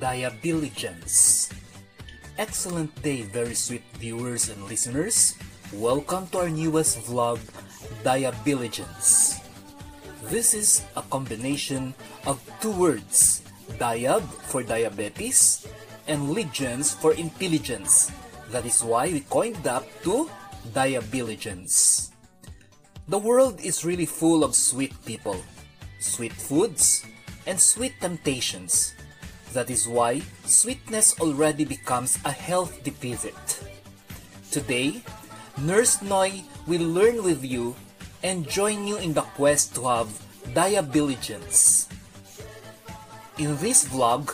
Diabeligence. Excellent day, very sweet viewers and listeners. Welcome to our newest vlog, Diabeligence. This is a combination of two words, diab for diabetes and ligens for intelligence. That is why we coined up to Diabeligence. The world is really full of sweet people, sweet foods, and sweet temptations. That is why sweetness already becomes a health deficit. Today, Nurse Noy will learn with you and join you in the quest to have Diabeligence. In this vlog,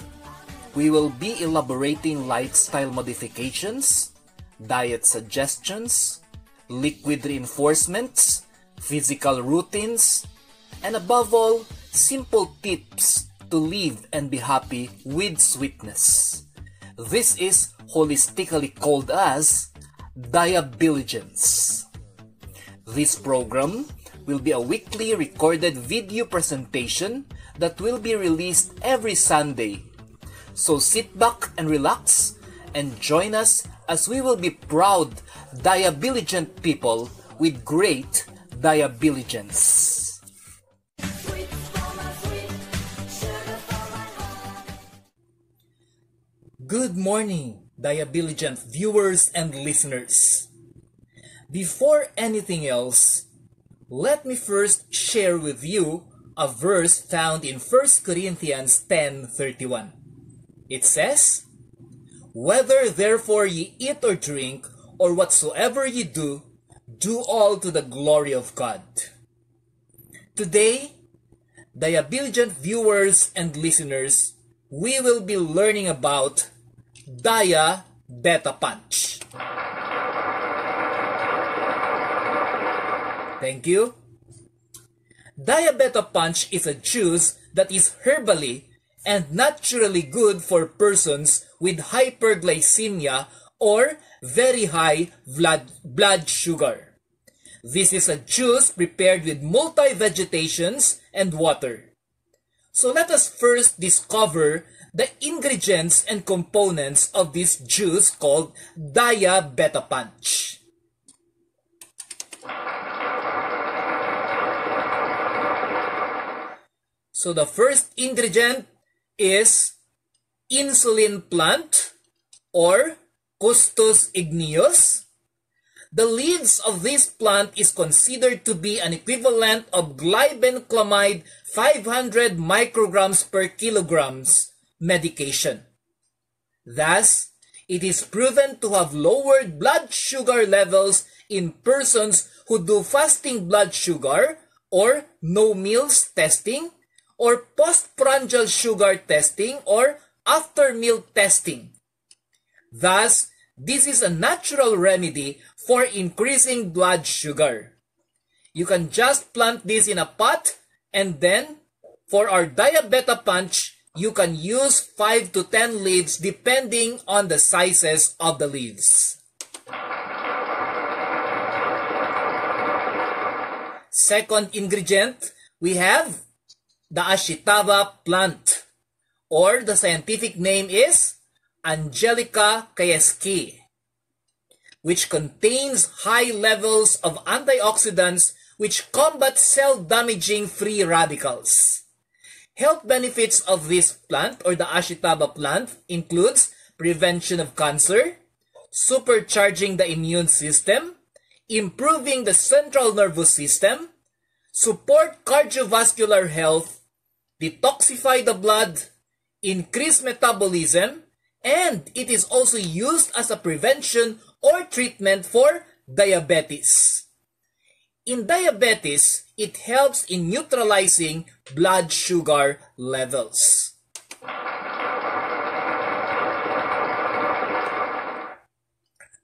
we will be elaborating lifestyle modifications, diet suggestions, liquid reinforcements, physical routines, and above all, simple tips to live and be happy with sweetness. This is holistically called as Diabeligence. This program will be a weekly recorded video presentation that will be released every Sunday. So sit back and relax and join us as we will be proud Diabeligent people with great Diabeligence. Good morning, Diabeligent viewers and listeners. Before anything else, let me first share with you a verse found in 1 Corinthians 10:31. It says, "Whether therefore ye eat or drink, or whatsoever ye do, do all to the glory of God." Today, Diabeligent viewers and listeners, we will be learning about Diabetapunch. Thank you. Diabetapunch is a juice that is herbally and naturally good for persons with hyperglycemia or very high blood sugar. This is a juice prepared with multi-vegetations and water. So let us first discover the ingredients and components of this juice called Diabetapunch. So the first ingredient is insulin plant or Custos igneus. The leaves of this plant is considered to be an equivalent of glibenclamide 500 micrograms per kilograms medication. Thus, it is proven to have lowered blood sugar levels in persons who do fasting blood sugar or no meals testing or postprandial sugar testing or after meal testing. Thus, this is a natural remedy for increasing blood sugar. You can just plant this in a pot, and then for our Diabetapunch, you can use 5 to 10 leaves depending on the sizes of the leaves. Second ingredient, we have the Ashitaba plant, or the scientific name is Angelica kayeski, which contains high levels of antioxidants which combat cell-damaging free radicals. Health benefits of this plant or the Ashitaba plant includes prevention of cancer, supercharging the immune system, improving the central nervous system, support cardiovascular health, detoxify the blood, increase metabolism, and it is also used as a prevention or treatment for diabetes. In diabetes, it helps in neutralizing blood sugar levels.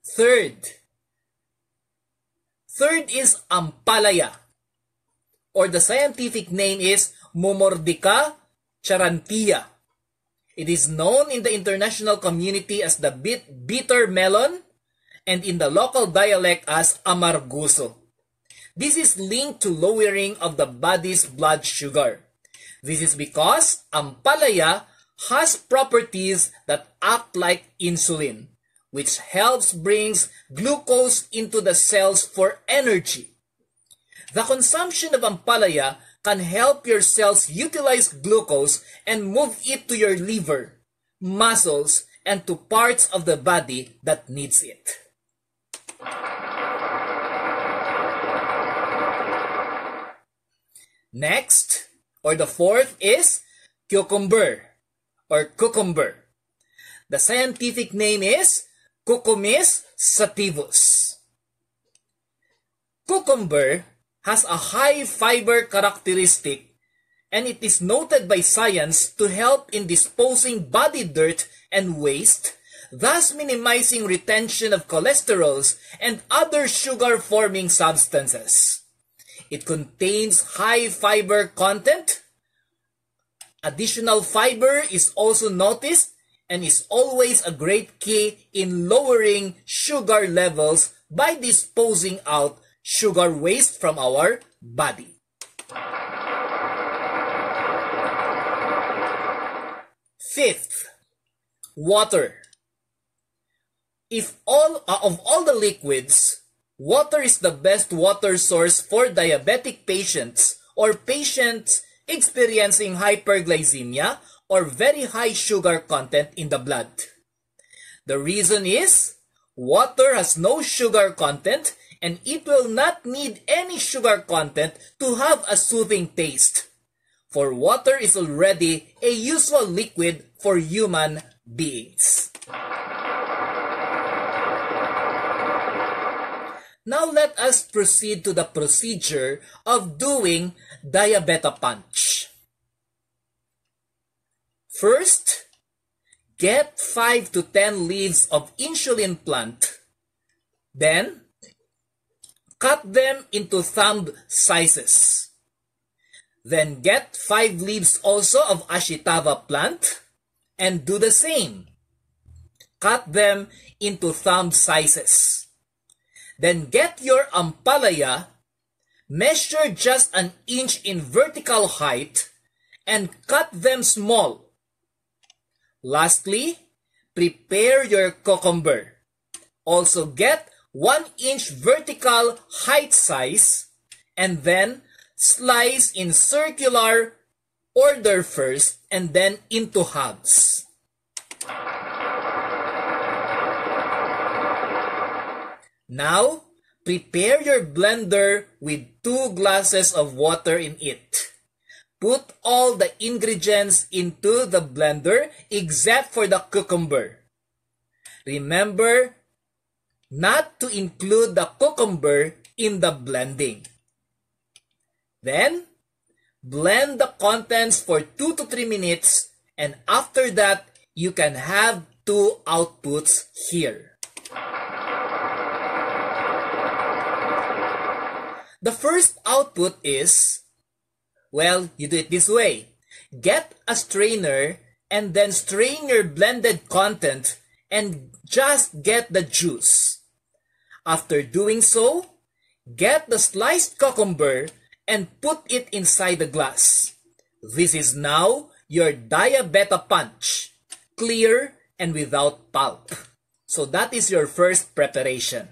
Third is ampalaya, or the scientific name is Momordica charantia. It is known in the international community as the bitter melon and in the local dialect as amarguso. This is linked to lowering of the body's blood sugar. This is because ampalaya has properties that act like insulin, which helps brings glucose into the cells for energy. The consumption of ampalaya can help your cells utilize glucose and move it to your liver, muscles, and to parts of the body that needs it. Next, or the fourth, is cucumber or cucumber. The scientific name is Cucumis sativus. Cucumber has a high fiber characteristic, and it is noted by science to help in disposing body dirt and waste, thus minimizing retention of cholesterols and other sugar-forming substances. It contains high fiber content. Additional fiber is also noticed and is always a great key in lowering sugar levels by disposing out sugar waste from our body. Fifth, water. Of all the liquids, water is the best water source for diabetic patients or patients experiencing hyperglycemia or very high sugar content in the blood. The reason is, water has no sugar content and it will not need any sugar content to have a soothing taste, for water is already a usual liquid for human beings. Now let us proceed to the procedure of doing Diabetapunch. First, get 5 to 10 leaves of insulin plant. Then, cut them into thumb sizes. Then get 5 leaves also of Ashitava plant and do the same. Cut them into thumb sizes. Then get your ampalaya, measure just an inch in vertical height, and cut them small. Lastly, prepare your cucumber. Also get 1 inch vertical height size, and then slice in circular order first and then into halves. Now, prepare your blender with 2 glasses of water in it. Put all the ingredients into the blender except for the cucumber. Remember not to include the cucumber in the blending. Then, blend the contents for 2 to 3 minutes, and after that, you can have 2 outputs here. The first output is, well, you do it this way. Get a strainer and then strain your blended content and just get the juice. After doing so, get the sliced cucumber and put it inside the glass. This is now your Diabetapunch, clear and without pulp. So that is your first preparation.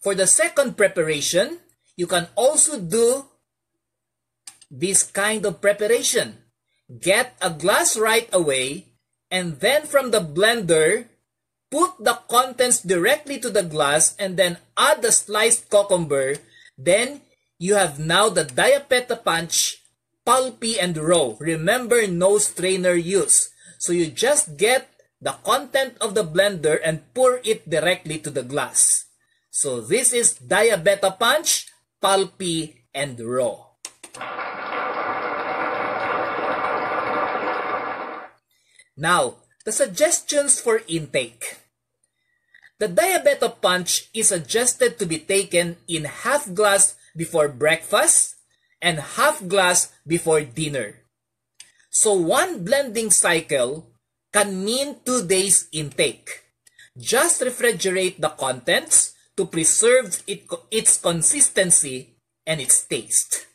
For the second preparation, you can also do this kind of preparation. Get a glass right away, and then from the blender, put the contents directly to the glass and then add the sliced cucumber. Then you have now the Diabetapunch, pulpy and raw. Remember, no strainer use. So you just get the content of the blender and pour it directly to the glass. So this is Diabetapunch, pulpy and raw. Now, the suggestions for intake. The Diabetapunch is suggested to be taken in half glass before breakfast and half glass before dinner. So one blending cycle can mean 2 days intake. Just refrigerate the contents to preserve its consistency and its taste.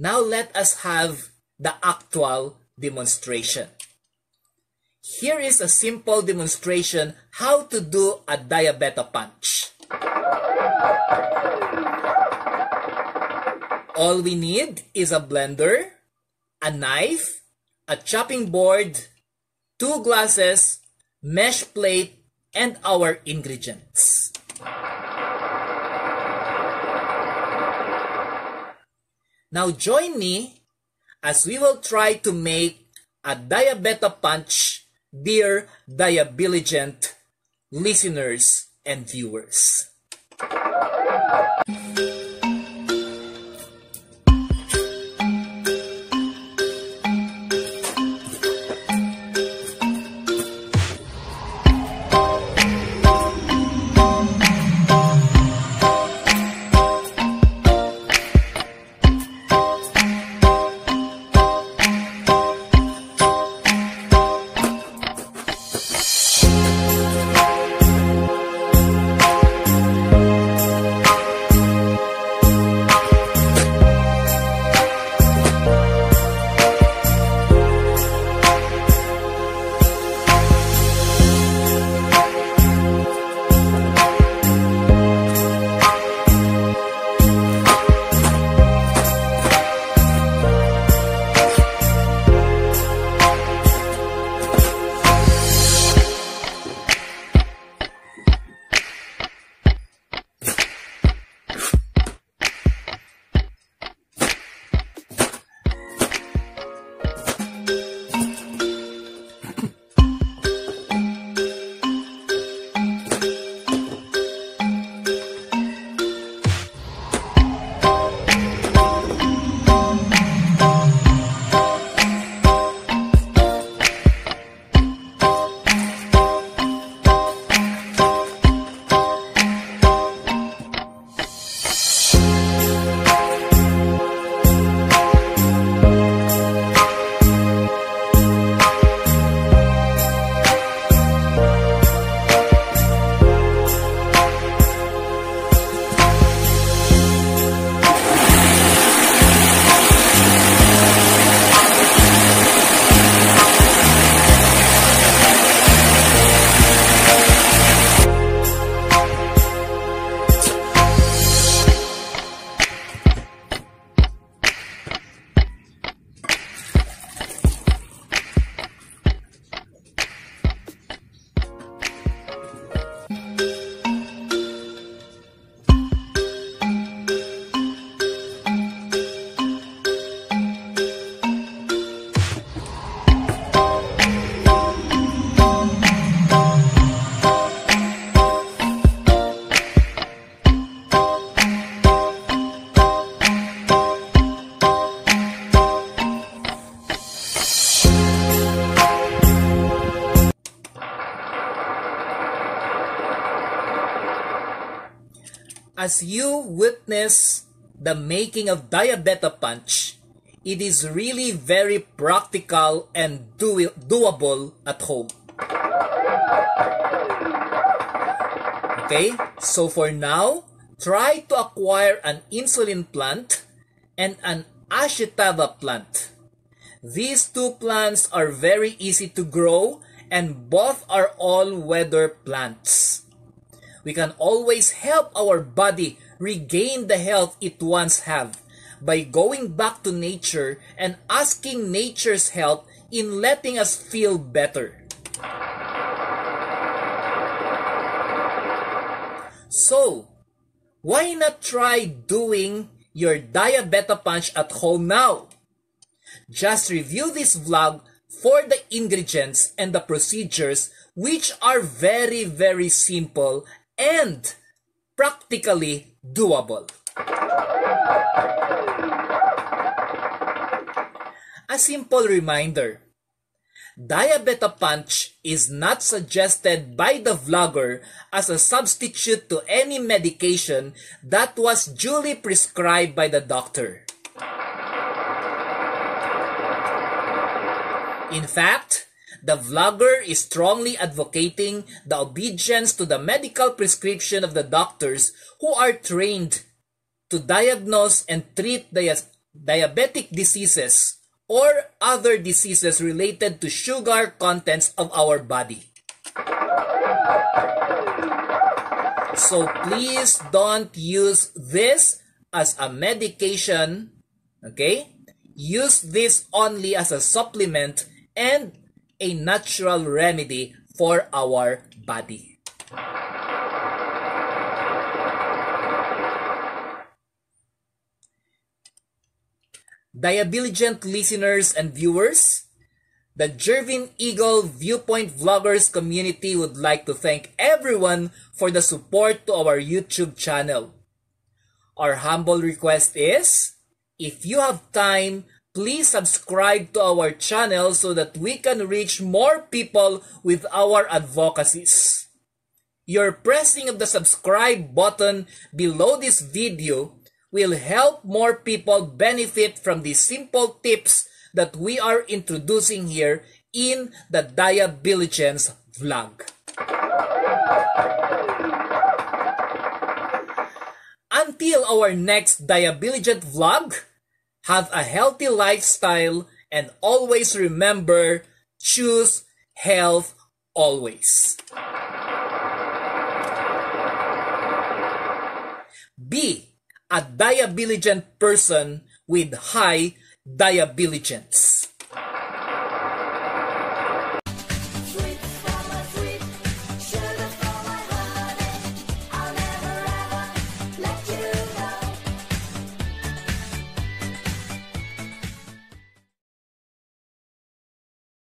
Now let us have the actual demonstration. Here is a simple demonstration how to do a Diabetapunch. All we need is a blender, a knife, a chopping board, 2 glasses, mesh plate, and our ingredients. Now join me as we will try to make a Diabetapunch, dear Diabeligent listeners and viewers. As you witness the making of Diabetapunch, it is really very practical and doable at home. Okay, so for now, try to acquire an insulin plant and an Ashitava plant. These 2 plants are very easy to grow and both are all-weather plants. We can always help our body regain the health it once had by going back to nature and asking nature's help in letting us feel better. So, why not try doing your Diabetapunch at home now? Just review this vlog for the ingredients and the procedures, which are very, very simple and practically doable. A simple reminder, Diabetapunch is not suggested by the vlogger as a substitute to any medication that was duly prescribed by the doctor. In fact, the vlogger is strongly advocating the obedience to the medical prescription of the doctors who are trained to diagnose and treat diabetic diseases or other diseases related to sugar contents of our body. So please don't use this as a medication, okay? Use this only as a supplement and a natural remedy for our body. Diabeligent listeners and viewers, the Jervin Eagle Viewpoint Vloggers community would like to thank everyone for the support to our YouTube channel. Our humble request is, if you have time, please subscribe to our channel so that we can reach more people with our advocacies. Your pressing of the subscribe button below this video will help more people benefit from the simple tips that we are introducing here in the Diabeligence vlog. Until our next Diabeligent vlog, have a healthy lifestyle and always remember, choose health always. Be a diabeligent person with high diabeligence.